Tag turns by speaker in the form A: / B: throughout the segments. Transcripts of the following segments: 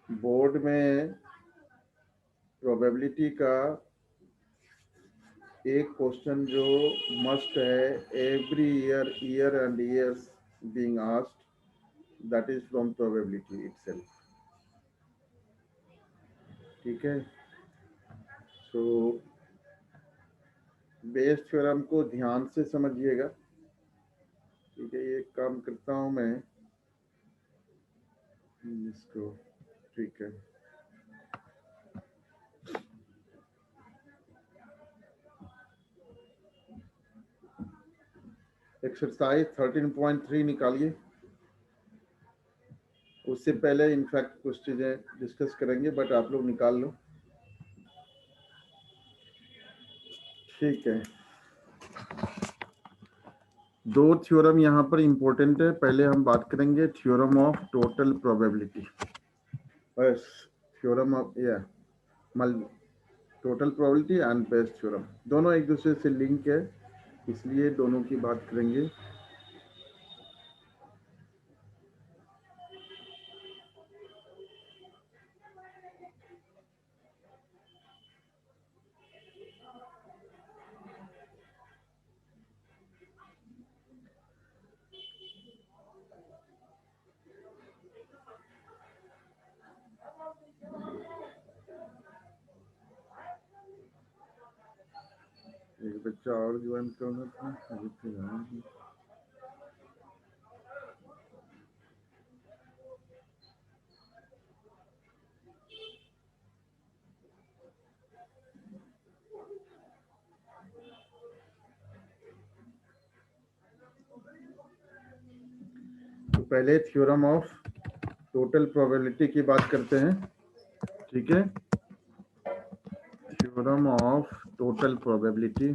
A: Board में probability का एक क्वेश्चन जो मस्ट है every year and years being asked, that is from probability itself. ठीक है, सो बेस थ्योरम को ध्यान से समझिएगा। ठीक है, ये काम करता हूं मैं इसको। ठीक है, एक्सरसाइज 13.3 निकालिए। उससे पहले इनफैक्ट कुछ चीजें डिस्कस करेंगे, बट आप लोग निकाल लो। ठीक है, दो थ्योरम यहाँ पर इंपॉर्टेंट है। पहले हम बात करेंगे थ्योरम ऑफ टोटल प्रोबेबिलिटी, बस थ्योरम ऑफ या total probability and Bayes theorem, दोनों एक दूसरे से लिंक है, इसलिए दोनों की बात करेंगे। एक बच्चा और ज्वाइन करना था, अभी फिर तो पहले थ्योरम ऑफ टोटल प्रोबेबिलिटी की बात करते हैं। ठीक है, थ्योरम ऑफ टोटल प्रोबेबिलिटी।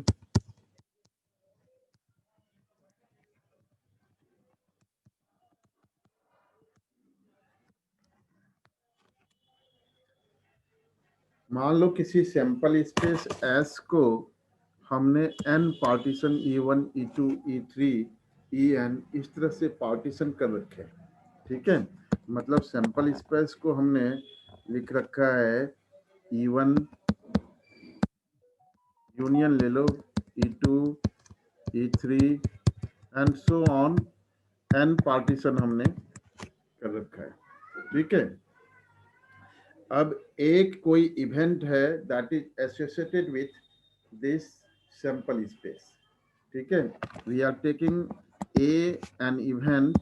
A: मान लो किसी सैंपल स्पेस S को हमने n partition E1, E2, E3, En इस तरह से पार्टीशन कर रखे। ठीक है, मतलब सैंपल स्पेस को हमने लिख रखा है E1 यूनियन ले लो, E2, E3 and so on, n partition हमने कर रखा है। ठीक है, अब एक कोई इवेंट है that is associated with this sample space. ठीक है, we are taking an event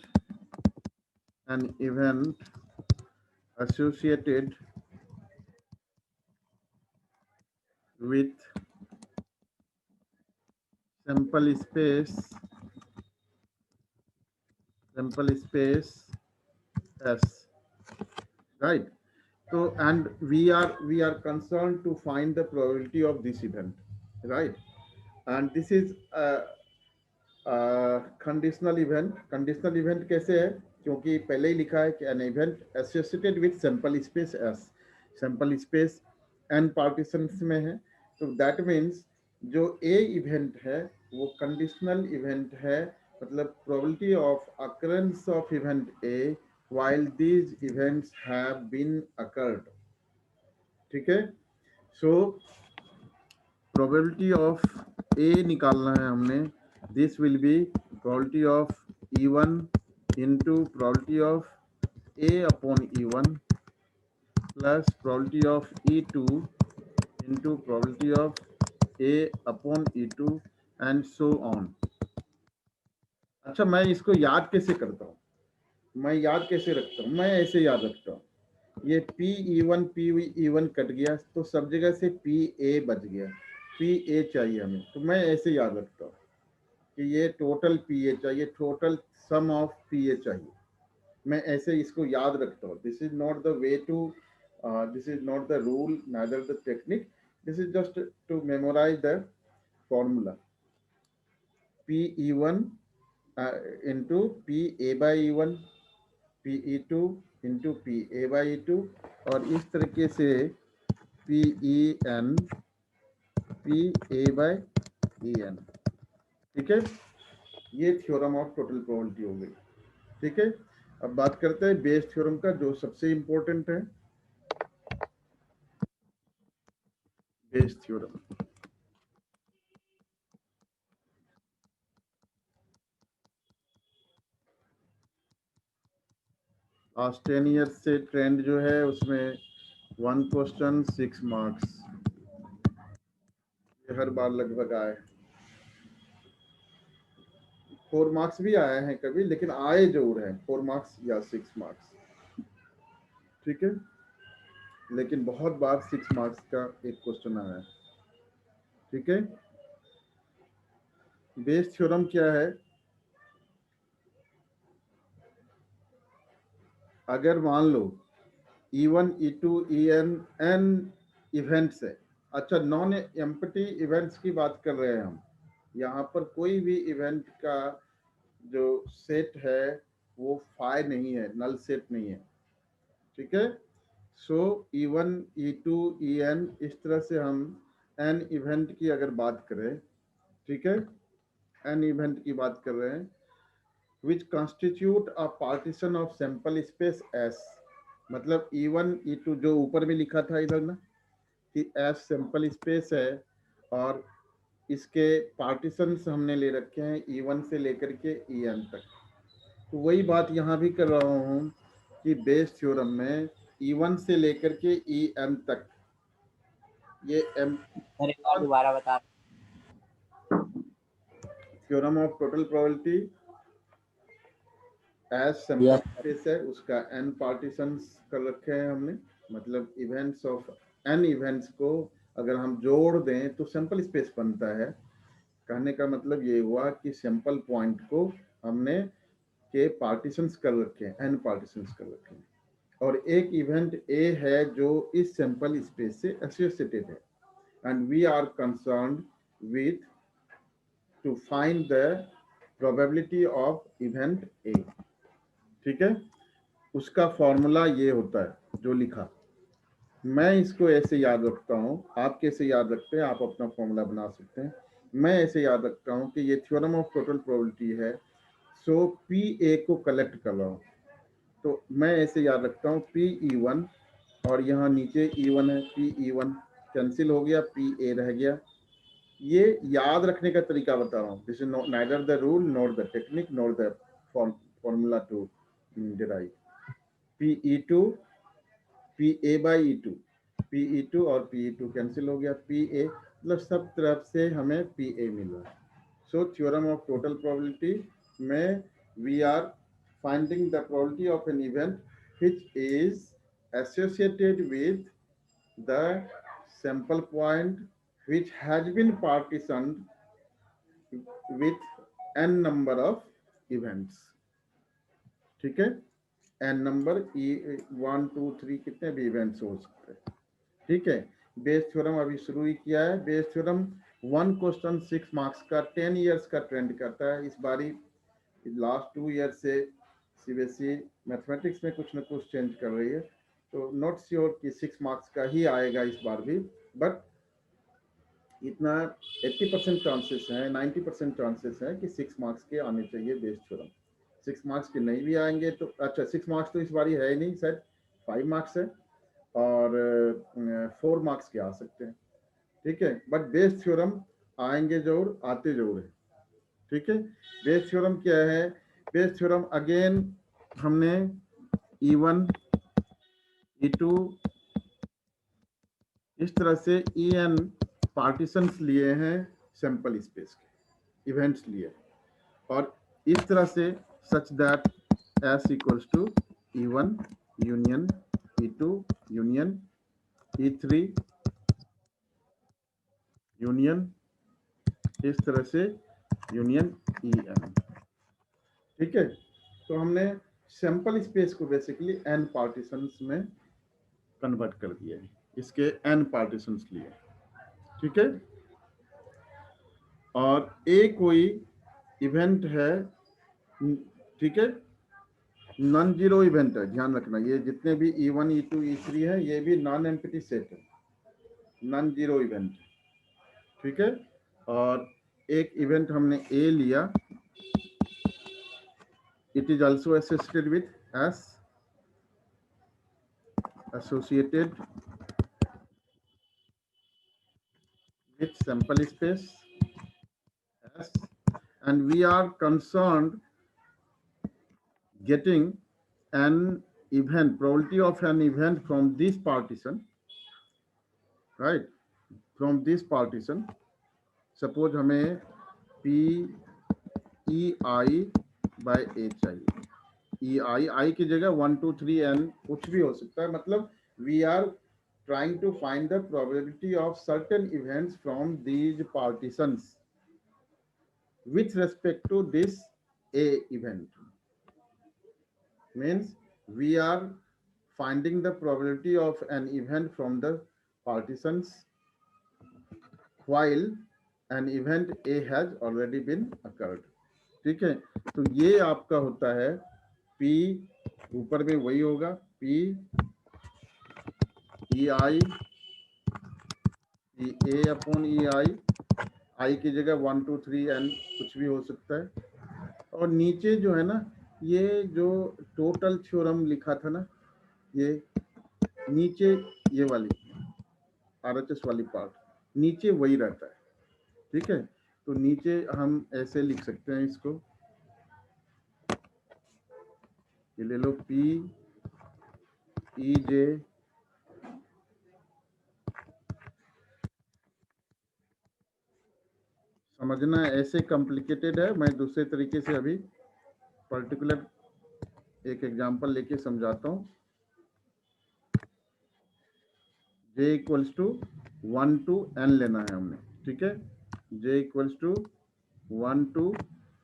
A: associated with sample space S, right? So and we are concerned to find the probability of this event, right? And this is conditional event. Conditional event कैसे है, क्योंकि पहले ही लिखा है कि an event associated with sample space S, sample space n partitions में है, तो दैट मीन्स जो ए इवेंट है वो कंडीशनल इवेंट है, मतलब probability of occurrence of event A while these events have been occurred। ठीक है, सो प्रोबेबिलिटी ऑफ ए निकालना है हमने। This will be probability of E1 into probability of A upon E1 plus probability of E2 into probability of A upon E2 and so on. अच्छा, मैं इसको याद कैसे करता हूँ, मैं याद कैसे रखता हूँ, मैं ऐसे याद रखता हूँ, ये P E1 कट गया तो सब जगह से PA बच गया, PA चाहिए हमें, तो मैं ऐसे याद रखता हूँ कि ये टोटल PA चाहिए, टोटल सम ऑफ PA चाहिए। मैं ऐसे इसको याद रखता हूँ। This is not the way to, this is not the rule, neither the technique, this is just to memorise the formula. PE1 into PA/E1, PE2 into PA/E2, और इस तरीके से PEN PA/EN। ठीक है, ये थ्योरम ऑफ टोटल प्रोबेबिलिटी हो गई। ठीक है, अब बात करते हैं बेस थ्योरम का, जो सबसे इंपॉर्टेंट है। Bayes theorem. लास्ट 10 ईयर्स से ट्रेंड जो है उसमें 1 क्वेश्चन 6 मार्क्स हर बार लगभग आए। 4 मार्क्स भी आए हैं कभी, लेकिन आए जरूर हैं 4 मार्क्स या 6 मार्क्स। ठीक है, लेकिन बहुत बार 6 मार्क्स का एक क्वेश्चन आया है। ठीक है, बेस थ्योरम क्या है? अगर मान लो E1 E2 EN N events है। अच्छा, नॉन एम्प्टी इवेंट्स की बात कर रहे हैं हम। यहाँ पर कोई भी इवेंट का जो सेट है वो फाई नहीं है, नल सेट नहीं है। ठीक है, सो E1 E2 EN इस तरह से हम एन इवेंट की अगर बात करें, ठीक है, एन इवेंट की बात कर रहे हैं which constitute a partition of sample space S, मतलब E1 E2 जो ऊपर में लिखा था इधर ना कि S सैंपल स्पेस है, और इसके पार्टीशंस हमने ले रखे हैं E1 से लेकर के EN तक। तो वही बात यहाँ भी कर रहा हूँ कि बेस थ्योरम में E1 से लेकर के EN तक ये
B: दोबारा बता।
A: Theorem of total probability as sample space है, उसका n पार्टीशंस कर रखे हैं हमने। मतलब इवेंट्स ऑफ n इवेंट्स को अगर हम जोड़ दें तो सैंपल स्पेस बनता है। कहने का मतलब ये हुआ कि सैंपल पॉइंट को हमने के पार्टीशंस कर रखे हैं, n पार्टीशंस कर रखे हैं, और एक इवेंट A है जो इस सैंपल स्पेस से एसोसिएटेड है, and we are concerned with to find the probability of event A। ठीक है, उसका फॉर्मूला ये होता है जो लिखा। मैं इसको ऐसे याद रखता हूँ, आप कैसे याद रखते हैं आप अपना फॉर्मूला बना सकते हैं। मैं ऐसे याद रखता हूँ कि ये थ्योरम ऑफ टोटल प्रोबेबिलिटी है, सो पी ए को कलेक्ट कर रहा हूँ। तो मैं ऐसे याद रखता हूँ पी E1, और यहाँ नीचे E1 है, पी E1 कैंसिल हो गया, पी ए रह गया। ये याद रखने का तरीका बता रहा हूँ। This is neither the rule nor the technique nor the formula to derive. PE2 PA/E2, PE2 और PE2 कैंसिल हो गया, PA, मतलब सब तरफ से हमें PA मिला। So theorem of total probability में we are finding the probability of an event which is associated with the sample point which has been partitioned with n number of events। ठीक है, n number E1 2 3 कितने भी events हो सकते हैं। ठीक है, बेस थ्योरम अभी शुरू ही किया है। बेस थ्योरम 1 क्वेश्चन 6 मार्क्स का 10 इयर्स का ट्रेंड करता है। इस बारी लास्ट 2 ईयर से सीबीएसई मैथमेटिक्स में कुछ ना कुछ चेंज कर रही है, तो नॉट श्योर कि 6 मार्क्स का ही आएगा इस बार भी, बट इतना 80% चांसेस हैं, 90% चांसेस है कि 6 मार्क्स के आने चाहिए बेस थ्योरम। 6 मार्क्स के नहीं भी आएंगे तो अच्छा, 6 मार्क्स तो इस बारी है ही नहीं, शायद 5 मार्क्स है, और 4 मार्क्स के आ सकते हैं। ठीक है, बट बेस थ्योरम आएंगे जरूर, आते जरूर है। ठीक है, बेस थ्योरम क्या है? बेस थ्योरम अगेन हमने E1 E2 इस तरह से EN पार्टीशंस लिए हैं सैंपल स्पेस के, इवेंट्स लिए, और इस तरह से such that S equals to E1 union E2 union E3 union, इस तरह से यूनियन EN। ठीक है, तो हमने सैंपल स्पेस को बेसिकली n पार्टीशंस में कन्वर्ट कर दिया है, इसके n पार्टीशंस लिए। ठीक है, और A कोई इवेंट है, ठीक है, नॉन जीरो इवेंट है, ध्यान रखना। ये जितने भी E1 E2 E3 है ये भी नॉन एम्प्टी सेट है, नॉन जीरो इवेंट। ठीक है, और एक इवेंट हमने A लिया, it is also associated with S, associated with sample space S, and we are concerned getting an event, probability of an event from this partition, right? From this partition, suppose हमें P E I by A चाहिए, E I की जगह 1 2 3 N कुछ भी हो सकता है, मतलब we are trying to find the probability of certain events from these partitions with respect to this A event. Means we are finding the probability of an event from the partitions while an event A has already been occurred. ठीक है, तो ये आपका होता है P, ऊपर में वही होगा P E I E A upon E I की जगह 1 2 3 N कुछ भी हो सकता है, और नीचे जो है ना, ये जो टोटल थ्योरम लिखा था ना, ये नीचे ये वाली RHS वाली पार्ट नीचे वही रहता है, ठीक है। तो नीचे हम ऐसे लिख सकते हैं इसको, ये ले लो P E J समझना ऐसे कॉम्प्लिकेटेड है, मैं दूसरे तरीके से अभी पर्टिकुलर एक एग्जांपल लेके समझाता हूँ। J equals to 1 to N लेना है हमने, ठीक है। J equals to 1 to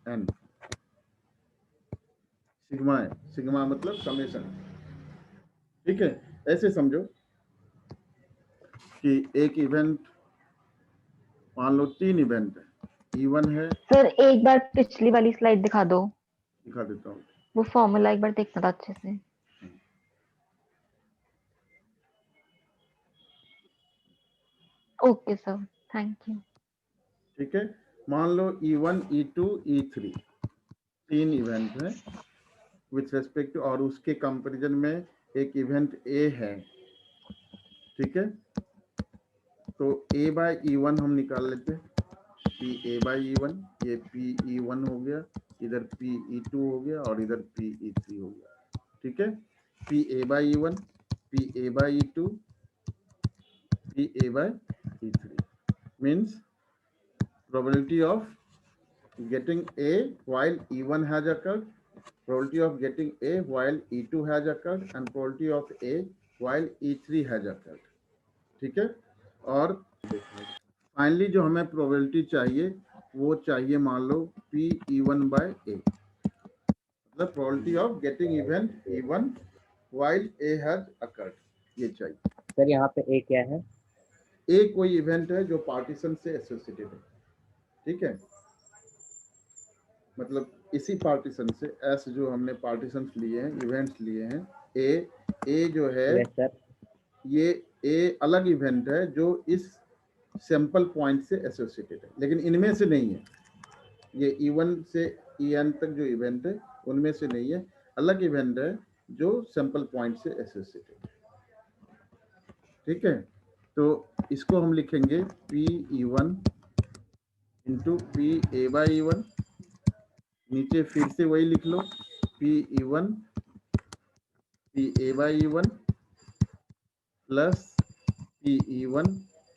A: N, sigma है, सिग्मा मतलब समेशन, ठीक है। ऐसे समझो कि एक इवेंट, मान लो 3 इवेंट है, E1 है,
C: सर एक बार पिछली वाली स्लाइड दिखा दो,
A: दिखा देता हूँ।
C: वो फॉर्मूला एक बार देखना था अच्छे से। Okay sir, thank you.
A: ठीक है, मान लो E1 E2 E3 3 इवेंट है विथ रेस्पेक्ट टू, और उसके कंपैरिजन में एक इवेंट A है, ठीक है। तो A बाय E1 हम निकाल लेते हैं, P A बाय E1, ये P E1 हो गया, इधर P E2 हो गया और इधर P E3 हो गया, ठीक है। P A by E1, P A by E2, P A by E3 means probability of getting A while E1 has occurred, probability of getting A while E2 has occurred, and probability of A while E3 has occurred, ठीक है। और finally जो हमें probability चाहिए वो चाहिए, मान लो P E1 by A, मतलब probability of getting event E1 while A has occurred, ये चाहिए।
B: सर यहाँ पे A क्या है?
A: A कोई इवेंट है जो पार्टीशन से एसोसिएटेड है, ठीक है। मतलब इसी पार्टीशन से, S जो हमने पार्टीशन लिए हैं, इवेंट्स लिए हैं, A जो है,
B: यस सर।
A: ये A अलग इवेंट है जो इस सैंपल पॉइंट से एसोसिएटेड है, लेकिन इनमें से नहीं है। ये E1 से En तक जो इवेंट है उनमें से नहीं है, अलग इवेंट है जो सैंपल पॉइंट से एसोसिएटेड है, ठीक है। तो इसको हम लिखेंगे P E1 into P A by E1, नीचे फिर से वही लिख लो P E1 P A by E1 plus P E1,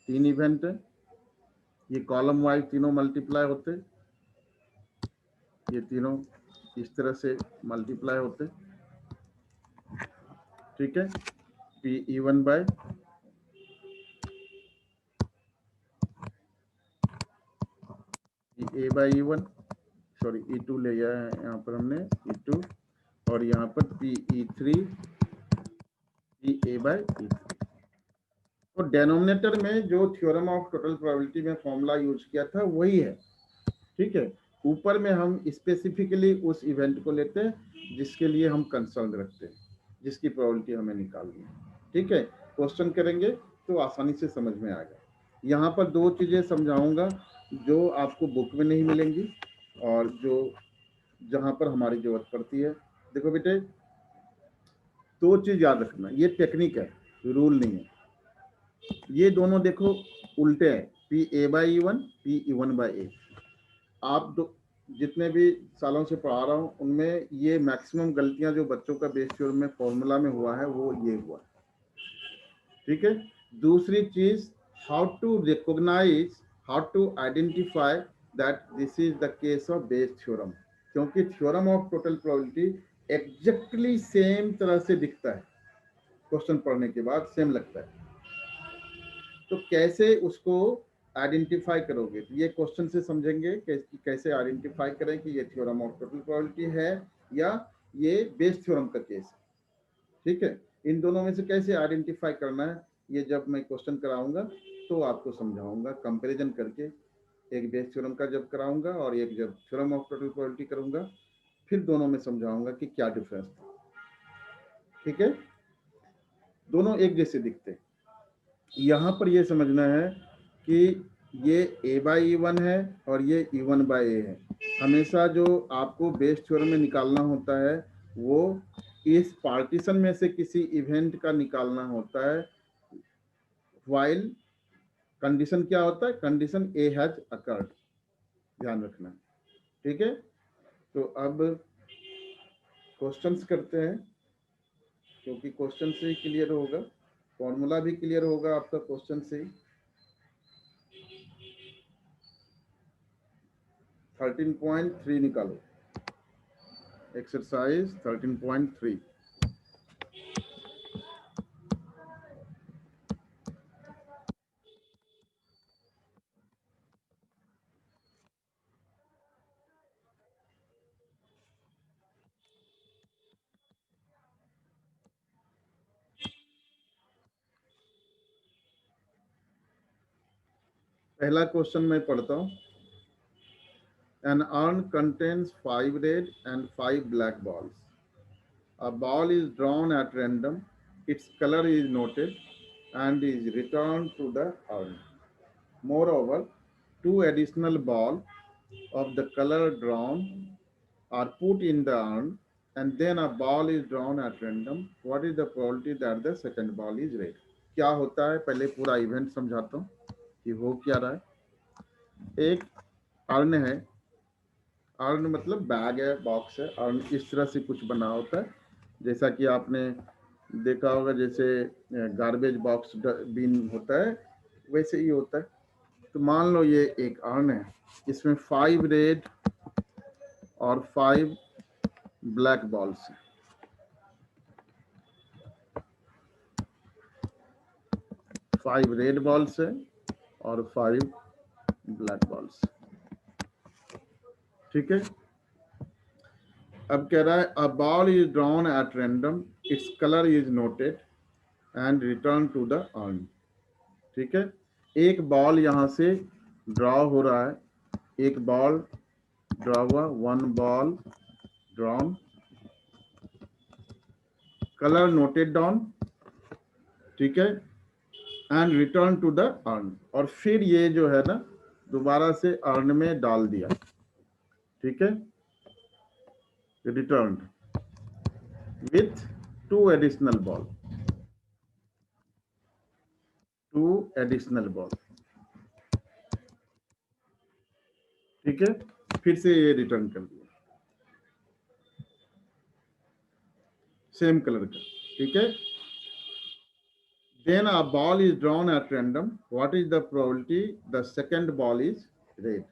A: 3 event है, ये कॉलम वाइज तीनों मल्टीप्लाई होते, ये तीनों इस तरह से मल्टीप्लाई होते, ठीक है। P E1 by A by E1, sorry E2 ले गया है यहाँ पर हमने, E2, और यहाँ पर P E3 P A by E3। तो डेनोमिनेटर में जो थ्योरम ऑफ टोटल प्रोबेबिलिटी में फॉर्मूला यूज किया था वही है, ठीक है। ऊपर में हम स्पेसिफिकली उस इवेंट को लेते हैं जिसके लिए हम कंसर्न रखते हैं, जिसकी प्रोबेबिलिटी हमें निकालनी है, ठीक है। क्वेश्चन करेंगे तो आसानी से समझ में आएगा। यहाँ पर 2 चीजें समझाऊंगा जो आपको बुक में नहीं मिलेंगी और जो जहाँ पर हमारी जरूरत पड़ती है। देखो बेटे, 2 चीज याद रखना, ये टेक्निक है, रूल नहीं है। ये दोनों देखो उल्टे हैं, P A by E1, P E1 by A. आप जितने भी सालों से पढ़ा रहा हूँ उनमें ये मैक्सिमम गलतियां जो बच्चों का बेस थ्योरम में फॉर्मूला में हुआ है वो ये हुआ। ठीक है। दूसरी चीज, how to recognise, how to identify that this is the case of Bayes theorem, क्योंकि theorem of total probability exactly same तरह से दिखता है, क्वेश्चन पढ़ने के बाद सेम लगता है। तो कैसे उसको आइडेंटिफाई करोगे, तो ये क्वेश्चन से समझेंगे कि कैसे आइडेंटिफाई करें कि ये थ्योरम ऑफ टोटल प्रोबेबिलिटी है या ये बेस थ्योरम का केस है। ठीक है। इन दोनों में से कैसे आइडेंटिफाई करना है, ये जब मैं क्वेश्चन कराऊंगा तो आपको समझाऊंगा कंपैरिजन करके, एक बेस थ्योरम का जब कराऊंगा और एक जब थ्योरम ऑफ टोटल प्रोबेबिलिटी करूंगा, फिर दोनों में समझाऊंगा कि क्या डिफरेंस था। ठीक है। दोनों एक जैसे दिखते हैं। यहाँ पर ये समझना है कि ये a बाई E1 है और ये E1 बाई ए है। हमेशा जो आपको बेस थ्योरम में निकालना होता है वो इस पार्टीशन में से किसी इवेंट का निकालना होता है, व्हाइल कंडीशन क्या होता है, कंडीशन ए हैज अकर्ड, ध्यान रखना। ठीक है। तो अब क्वेश्चंस करते हैं, क्योंकि क्वेश्चन से ही क्लियर होगा, फॉर्मूला भी क्लियर होगा आपका क्वेश्चन से ही। 13.3 निकालो, एक्सरसाइज 13.3। पहला क्वेश्चन मैं पढ़ता हूँ। An urn contains 5 red and 5 black balls. A ball is drawn at random, its color is noted and is returned to the urn. Moreover, 2 additional balls of the color drawn are put in the urn and then a ball is drawn at random. What is the probability that the second ball is red? क्या होता है, पहले पूरा event समझाता हूँ कि हो क्या रहा है। एक अर्न है, अर्न मतलब बैग है, बॉक्स है। अर्न इस तरह से कुछ बना होता है, जैसा कि आपने देखा होगा, जैसे गार्बेज बॉक्स बिन होता है वैसे ही होता है। तो मान लो ये एक अर्न है, इसमें 5 रेड और 5 ब्लैक बॉल्स हैं। 5 रेड बॉल्स है और 5 ब्लैक बॉल्स। ठीक है। अब कह रहा है a ball is drawn at random, its colour is noted and return to the urn. ठीक है। एक बॉल यहां से ड्रॉ हो रहा है, एक बॉल ड्रॉ हुआ, 1 ball drawn, colour noted down. ठीक है। And return to the urn, और फिर ये जो है ना दोबारा से अर्न में डाल दिया। ठीक है। Return with 2 additional ball, 2 additional ball. ठीक है। फिर से ये रिटर्न कर दिया सेम कलर का। ठीक है। Then a ball is drawn at random. What is the probability the second ball is red?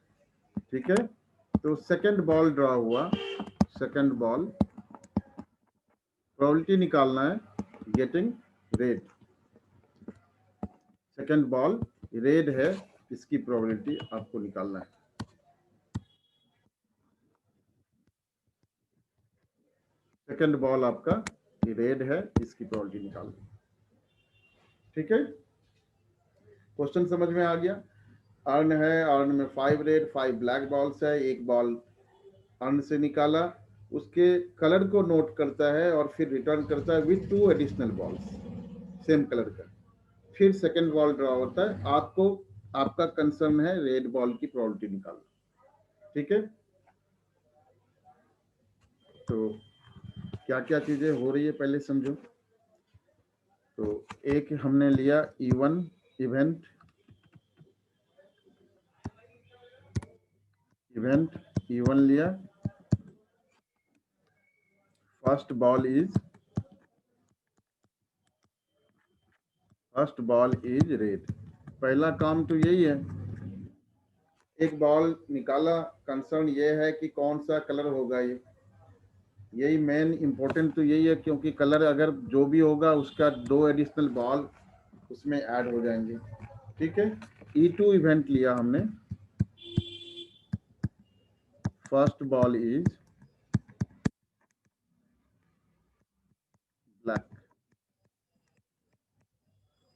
A: ठीक है। तो सेकंड बॉल ड्रॉ हुआ, सेकंड बॉल प्रोबेबिलिटी निकालना है getting red. Second ball red है, इसकी प्रोबेबिलिटी आपको निकालना है। सेकंड बॉल आपका रेड है, इसकी प्रोबेबिलिटी निकालना। ठीक है। क्वेश्चन समझ में आ गया। अर्न है, अर्न में 5 रेड 5 ब्लैक बॉल्स है, एक बॉल अर्न से निकाला, उसके कलर को नोट करता है और फिर रिटर्न करता है with 2 additional balls same colour का। फिर सेकंड बॉल ड्रॉ होता है, आपको आपका कंसर्न है रेड बॉल की प्रोबेबिलिटी निकालना। ठीक है। तो क्या क्या चीजें हो रही है पहले समझो। तो एक हमने लिया E1 इवेंट, इवेंट E1 लिया, फर्स्ट बॉल इज रेड। पहला काम तो यही है, एक बॉल निकाला, कंसर्न ये है कि कौन सा कलर होगा, ये यही मेन इंपॉर्टेंट तो यही है, क्योंकि कलर अगर जो भी होगा उसका 2 एडिशनल बॉल उसमें ऐड हो जाएंगे। ठीक है, E2 इवेंट लिया हमने, फर्स्ट बॉल इज ब्लैक,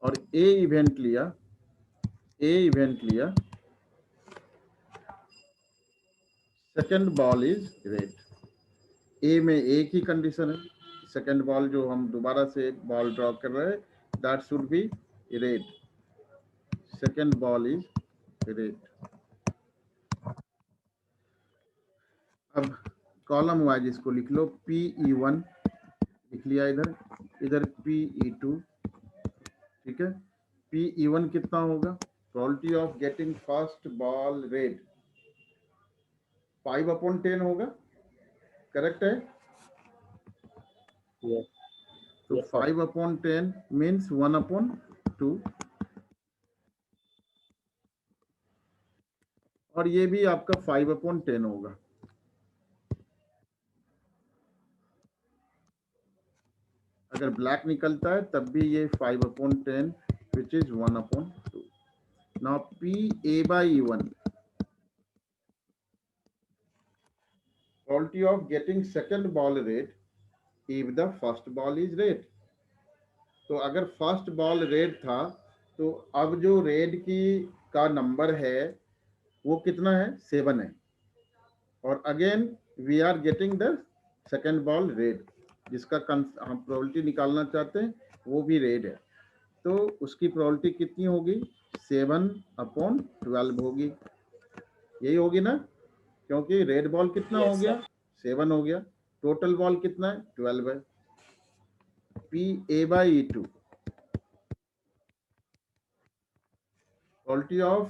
A: और ए इवेंट लिया, सेकंड बॉल इज रेड। ए में एक ही कंडीशन है, सेकंड बॉल जो हम दोबारा से एक बॉल ड्रॉ कर रहे हैं, that should be red, second ball is red. अब कॉलम वाइज इसको लिख लो, PE1 लिख लिया, इधर PE2। ठीक है, PE1 कितना होगा, probability of getting first ball red 5/10 होगा, करेक्ट है?
B: Yes.
A: तो
B: Yes, sir.
A: 5/10 मीन्स 1/2, और ये भी आपका 5/10 होगा। अगर ब्लैक निकलता है तब भी ये 5/10 which is 1/2। Now PA/E1, probability of getting second ball red if the first ball is red। तो अगर फर्स्ट बॉल रेड था तो अब जो रेड की का नंबर है वो कितना है, 7 है, और again we are getting the second ball red, जिसका हम प्रोबेबिलिटी निकालना चाहते हैं वो भी रेड है, तो उसकी प्रोबेबिलिटी कितनी होगी, 7/12 होगी, यही होगी ना, क्योंकि रेड बॉल कितना
B: Yes,
A: हो गया,
B: sir.
A: 7 हो गया, टोटल बॉल कितना है, 12 है। PA/E2, probability of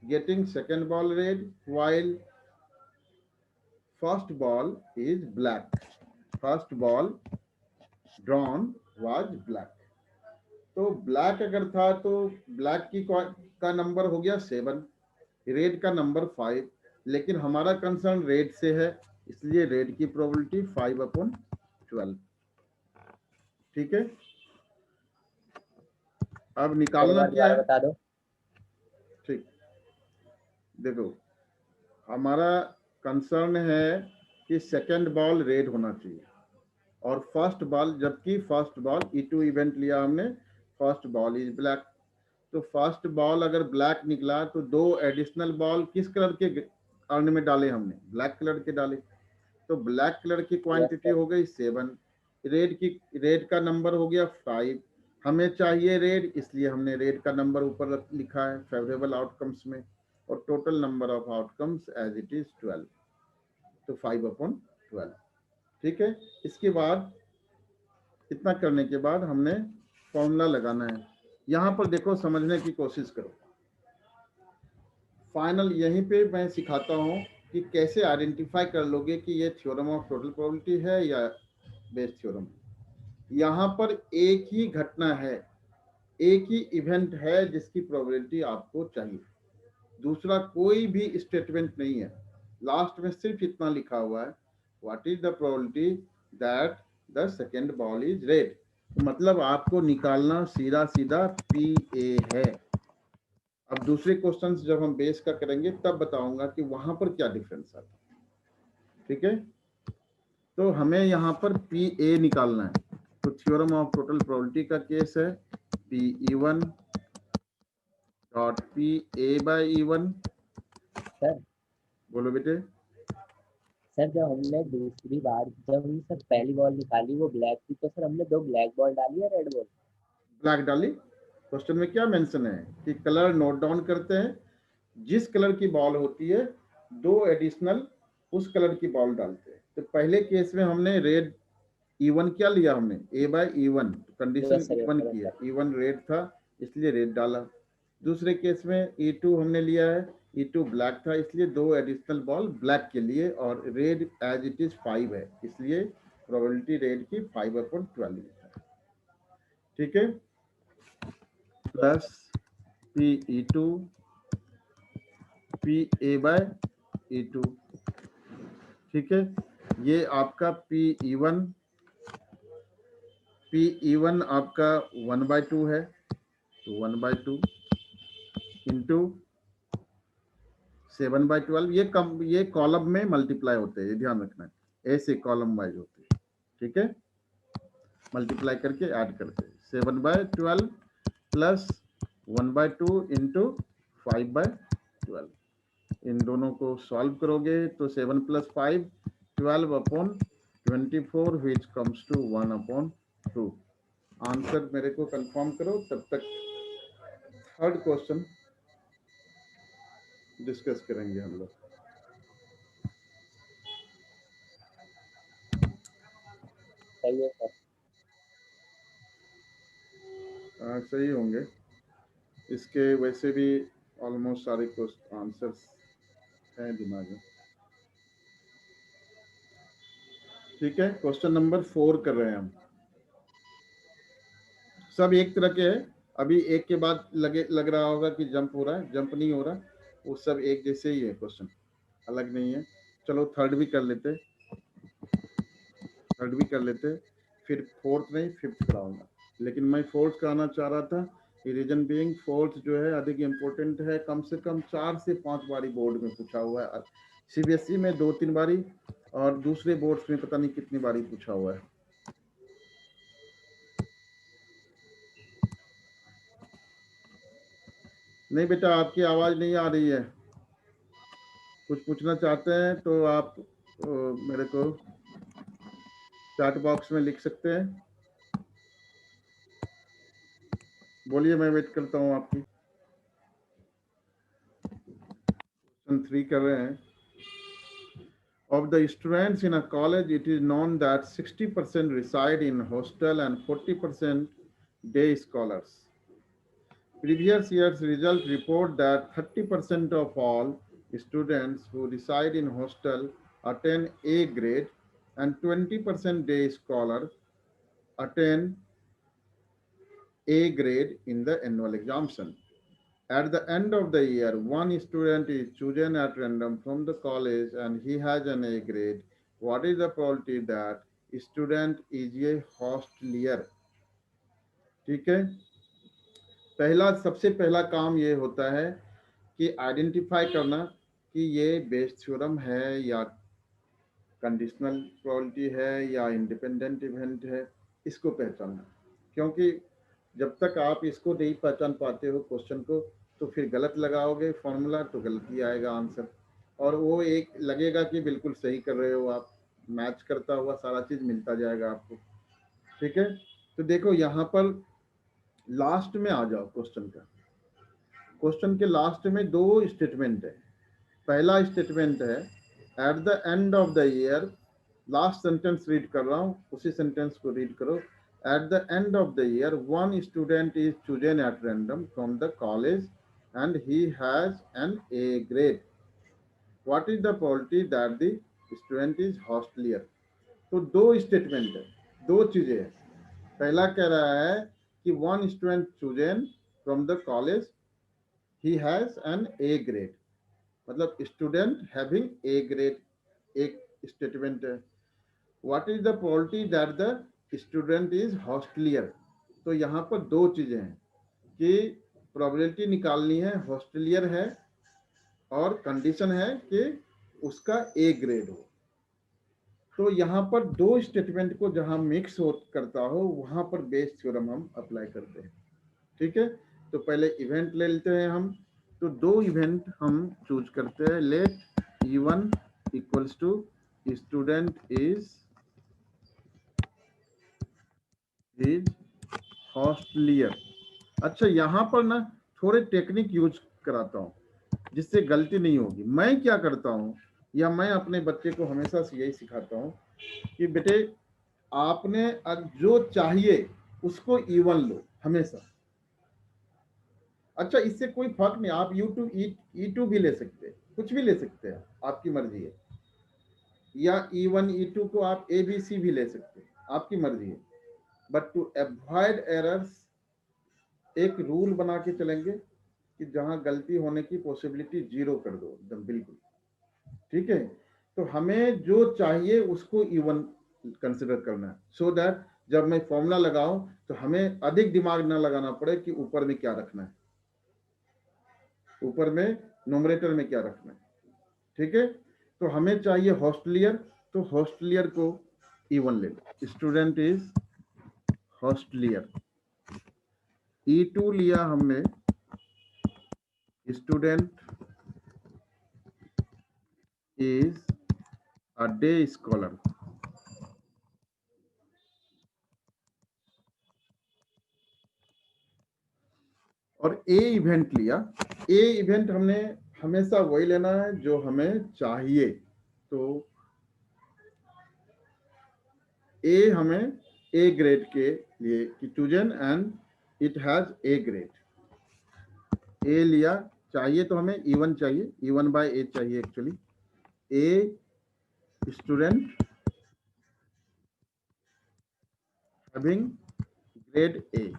A: getting second ball red while first ball is black, first ball drawn was black। तो ब्लैक अगर था तो ब्लैक की का नंबर हो गया 7, रेड का नंबर 5, लेकिन हमारा कंसर्न रेड से है, इसलिए रेड की प्रोबेबिलिटी 5/12। ठीक है, अब
B: एक
A: निकालना
B: बार
A: क्या
B: दोबारा
A: है,
B: बता दो।
A: ठीक, देखो हमारा कंसर्न है कि सेकंड बॉल रेड होना चाहिए और फर्स्ट बॉल, जबकि फर्स्ट बॉल E2 इवेंट लिया हमने, फर्स्ट बॉल इज ब्लैक। तो फर्स्ट बॉल अगर ब्लैक निकला तो 2 एडिशनल बॉल किस कलर के अर्न में डाले हमने, ब्लैक कलर के डाले, तो ब्लैक कलर की
B: Yes,
A: क्वांटिटी
B: sir.
A: हो गई 7, रेड का नंबर हो गया 5, हमें चाहिए रेड, इसलिए हमने रेड का नंबर ऊपर लिखा है फेवरेबल आउटकम्स में, और total number of outcomes as it is 12, तो 5/12। ठीक है, इसके बाद इतना करने के बाद हमने फॉर्मूला लगाना है। यहाँ पर देखो, समझने की कोशिश करो, फाइनल यहीं पे मैं सिखाता हूँ कि कैसे आइडेंटिफाई कर लोगे कि ये थ्योरम ऑफ टोटल प्रोबेबिलिटी है या बेस थ्योरम। यहाँ पर एक ही घटना है, एक ही इवेंट है जिसकी प्रोबेबिलिटी आपको चाहिए, दूसरा कोई भी स्टेटमेंट नहीं है, लास्ट में सिर्फ इतना लिखा हुआ है, what is the probability that the second ball is red. मतलब आपको निकालना सीधा सीधा PA है। अब दूसरे क्वेश्चंस जब हम बेस का करेंगे तब बताऊंगा कि वहां पर क्या डिफरेंस आता है। ठीक है, तो हमें यहाँ पर PA निकालना है, तो थ्योरम ऑफ टोटल प्रोबेबिलिटी का केस है PE1 डॉट PA/E1।
B: सर
A: बोलो बेटे।
B: सर जब हमने दूसरी बार जब हमने सर पहली बॉल निकाली वो ब्लैक थी, तो सर हमने 2 ब्लैक बॉल डाली है रेड बॉल।
A: ब्लैक डाली, क्वेश्चन में क्या मेंशन है कि कलर नोट डाउन करते हैं, जिस कलर की बॉल होती है 2 एडिशनल उस कलर की बॉल डालते हैं। तो पहले केस में हमने रेड E1 क्या लिया, हमने A/E1, condition
B: yes sir,
A: E1
B: yes
A: की है,
B: सर।
A: E1 रेड था इसलिए रेड डाला। दूसरे केस में E2 हमने लिया है E2 ब्लैक था, इसलिए 2 एडिशनल बॉल ब्लैक के लिए, और रेड एज इट इज 5 है, इसलिए प्रोबेबिलिटी रेड की 5/12 लिखा है। ठीक है, प्लस PE2 PA/E2। ठीक है, ये आपका PE1 आपका 1/2 है, तो 1/2 इंटू 7/12। ये कॉलम में मल्टीप्लाई होते हैं, ये ध्यान रखना है, ऐसे कॉलम वाइज होते हैं। ठीक है, मल्टीप्लाई करके ऐड करते हैं, 7/12 प्लस 1/2 इंटू 5/12। इन दोनों को सॉल्व करोगे तो 7 + 5 12/24 विच कम्स टू 1/2। आंसर मेरे को कंफर्म करो, तब तक थर्ड क्वेश्चन डिस्कस करेंगे हम लोग।
B: सही है सर।
A: सही होंगे, इसके वैसे भी ऑलमोस्ट सारे आंसर्स हैं दिमाग में। ठीक है, क्वेश्चन नंबर 4 कर रहे हैं हम। सब एक तरह के हैं, अभी एक के बाद लग रहा होगा कि जंप हो रहा है, जंप नहीं हो रहा, वो सब एक जैसे ही है, क्वेश्चन अलग नहीं है। चलो थर्ड भी कर लेते, फिर फोर्थ नहीं फिफ्थ कराऊंगा, लेकिन मैं फोर्थ कराना चाह रहा था। रीजन बीइंग फोर्थ जो है अधिक इम्पोर्टेंट है, कम से कम 4 से 5 बारी बोर्ड में पूछा हुआ है, CBSE में 2-3 बारी, और दूसरे बोर्ड्स में पता नहीं कितनी बारी पूछा हुआ है। नहीं बेटा, आपकी आवाज नहीं आ रही है, कुछ पूछना चाहते हैं तो आप मेरे को चैट बॉक्स में लिख सकते हैं, बोलिए, मैं वेट करता हूं आपकी। क्वेश्चन 3 कर रहे हैं। Of the students in a college, it is known that 60% reside in hostel and 40% day scholars. Previous year's results report that 30% of all students who reside in hostel attain A grade and 20% day scholars attain A grade in the annual examination. At the end of the year, one student is chosen at random from the college and he has an A grade. What is the probability that student is a hostelier? ठीक है, सबसे पहला काम ये होता है कि identify करना कि ये बेस थ्योरम है या कंडीशनल प्रोबेबिलिटी है या इंडिपेंडेंट इवेंट है, इसको पहचानना। क्योंकि जब तक आप इसको नहीं पहचान पाते हो क्वेश्चन को, तो फिर गलत लगाओगे फॉर्मूला तो गलत ही आएगा आंसर, और वो एक लगेगा कि बिल्कुल सही कर रहे हो आप, मैच करता हुआ सारा चीज मिलता जाएगा आपको। ठीक है, तो देखो यहाँ पर लास्ट में आ जाओ, क्वेश्चन के लास्ट में 2 स्टेटमेंट है। पहला स्टेटमेंट है at the end of the year, last sentence read कर रहा हूं, उसी सेंटेंस को रीड करो। At the end of the year one student is chosen at random from the college and he has an A grade. What is the probability that the student is hosteller? तो 2 statement है, 2 चीजें है। पहला कह रहा है कि one student chosen from the college, he has an A grade, मतलब स्टूडेंट हैविंग ए ग्रेड, एक स्टेटमेंट है। What is the probability that the student is hosteller? तो यहाँ पर 2 चीजें हैं कि प्रोबेबिलिटी निकालनी है हॉस्टलियर है, और कंडीशन है कि उसका ए ग्रेड हो। तो यहाँ पर 2 स्टेटमेंट को जहां मिक्स करता हो वहां पर बेस थ्योरम हम अप्लाई करते हैं। ठीक है, तो पहले इवेंट ले लेते हैं हम। तो 2 इवेंट हम चूज करते हैं। Let E1 equals to student is hosteller. अच्छा, यहाँ पर ना थोड़े टेक्निक यूज कराता हूँ जिससे गलती नहीं होगी। मैं क्या करता हूँ, या मैं अपने बच्चे को हमेशा से यही सिखाता हूँ कि बेटे आपने जो चाहिए उसको E1 लो हमेशा। अच्छा, इससे कोई फर्क नहीं, आप U2 E2 भी ले सकते हैं, कुछ भी ले सकते हैं, आपकी मर्जी है, या E1 E2 को आप ABC भी ले सकते हैं, आपकी मर्जी है। बट टू अवॉइड एरर्स एक रूल बना के चलेंगे कि जहां गलती होने की पॉसिबिलिटी 0 कर दो एकदम बिल्कुल, ठीक है। तो हमें जो चाहिए उसको E1 कंसिडर करना है, सो दैट जब मैं फॉर्मूला लगाऊं तो हमें अधिक दिमाग ना लगाना पड़े कि ऊपर में क्या रखना है, ऊपर में नोमरेटर में क्या रखना है, ठीक है। तो हमें चाहिए हॉस्टलियर, तो हॉस्टलियर को E1 ले लो, स्टूडेंट इज हॉस्टलियर। E2 लिया हमने, student is a day scholar. और ए इवेंट लिया, ए इवेंट हमने हमेशा वही लेना है जो हमें चाहिए। तो ए हमें ए ग्रेड के लिए chosen and it has A grade. A लिया, चाहिए तो हमें E1 चाहिए, E1 बाय ए चाहिए actually. A student having grade A,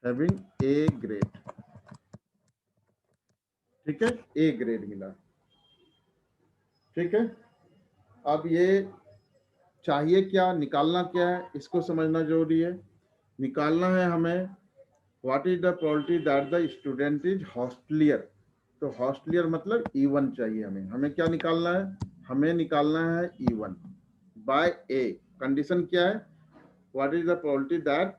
A: having A grade, ठीक है, ए ग्रेड मिला, ठीक है। अब ये चाहिए क्या, निकालना क्या है, इसको समझना जरूरी है। निकालना है हमें what is the probability that the student is hosteller. तो हॉस्टलियर मतलब E1 चाहिए हमें। हमें क्या निकालना है, हमें निकालना है E1 बाय ए। कंडीशन क्या है, what is the probability that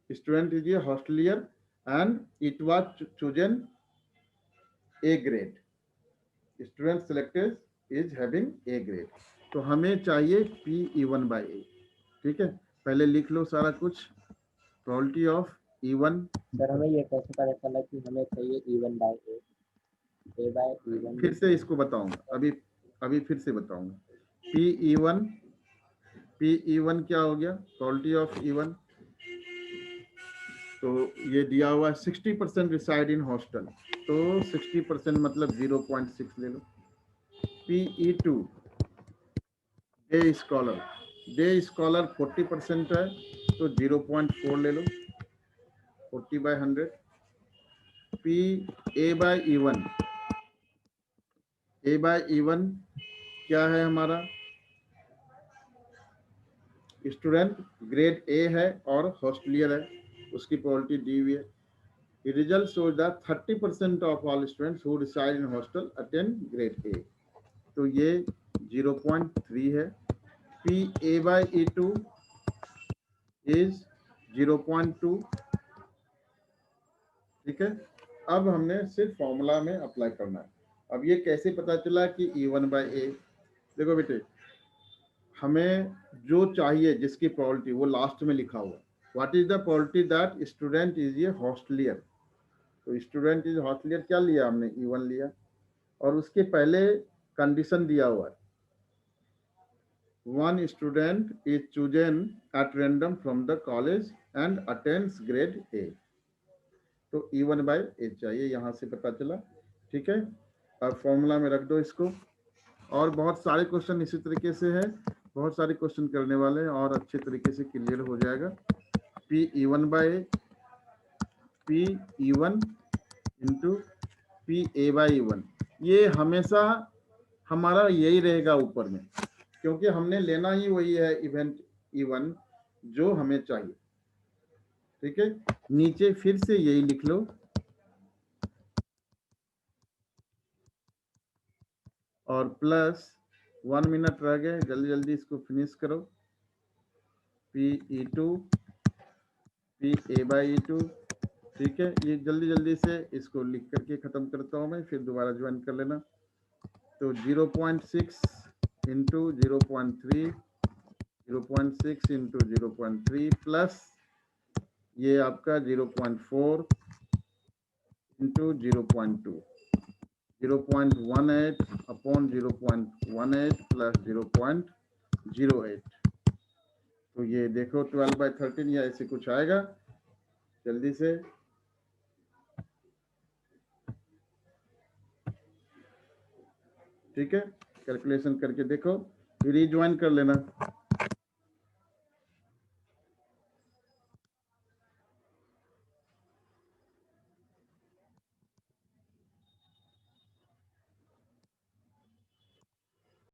A: student is a hosteller and it was chosen A grade, student selected is having A grade. तो हमें चाहिए P E1 बाय ए, ठीक है। पहले लिख लो सारा कुछ, प्रोबेबिलिटी ऑफ E1।
B: सर हमें ये कैसे पता चला कि हमें चाहिए E1 बाय ए बाय E1?
A: फिर से इसको बताऊंगा, अभी अभी फिर से बताऊंगा। P E1 क्या हो गया, प्रोबेबिलिटी ऑफ E1। तो ये दिया हुआ है 60% रिसाइड इन हॉस्टल, तो 60% मतलब 0.6 ले लो। PE2 day scholar, day scholar 40% है, तो 0.4 ले लो, 40/100। A/E1, A/E1 क्या है हमारा, स्टूडेंट ग्रेड ए है और हॉस्टलियर है, उसकी प्रोबेबिलिटी दी हुई है। The result shows that 30% of all students who reside in hostel attend grade A. तो ये 0.3 है। PA/E2 is 0.2, ठीक है। अब हमने सिर्फ फॉर्मूला में अप्लाई करना है। अब ये कैसे पता चला कि E1 बाय ए, देखो बेटे, हमें जो चाहिए जिसकी प्रोबेबिलिटी वो लास्ट में लिखा हुआ, what is the probability that student is a hosteller. तो स्टूडेंट इज हॉस्टलियर क्या लिया हमने, E1 लिया, और उसके पहले कंडीशन दिया हुआ है, one student is chosen at random from the college and attends grade A. तो E1 बाय ए चाहिए, यहाँ से पता चला, ठीक है। अब फॉर्मूला में रख दो इसको। और बहुत सारे क्वेश्चन इसी तरीके से है, बहुत सारे क्वेश्चन करने वाले हैं और अच्छे तरीके से क्लियर हो जाएगा। PE1 बाय ए, PE1 इंटू PA/E1, ये हमेशा हमारा यही रहेगा ऊपर में, क्योंकि हमने लेना ही वही है इवेंट E1 जो हमें चाहिए, ठीक है। नीचे फिर से यही लिख लो, और प्लस 1 मिनट रह गए, जल्दी जल्दी इसको फिनिश करो। PE2 PA/E2, ठीक है। ये जल्दी जल्दी से इसको लिख करके खत्म करता हूँ मैं, फिर दोबारा ज्वाइन कर लेना। तो 0.6 इंटू 0.3, 0.6 इंटू 0.3 प्लस ये आपका 0.4 इंटू 0.2, 0.18 अपॉन 0.18 प्लस 0.08। तो ये देखो 12/13 या ऐसे कुछ आएगा, जल्दी से ठीक है, कैलकुलेशन करके देखो, फिर रिज्वाइन कर लेना।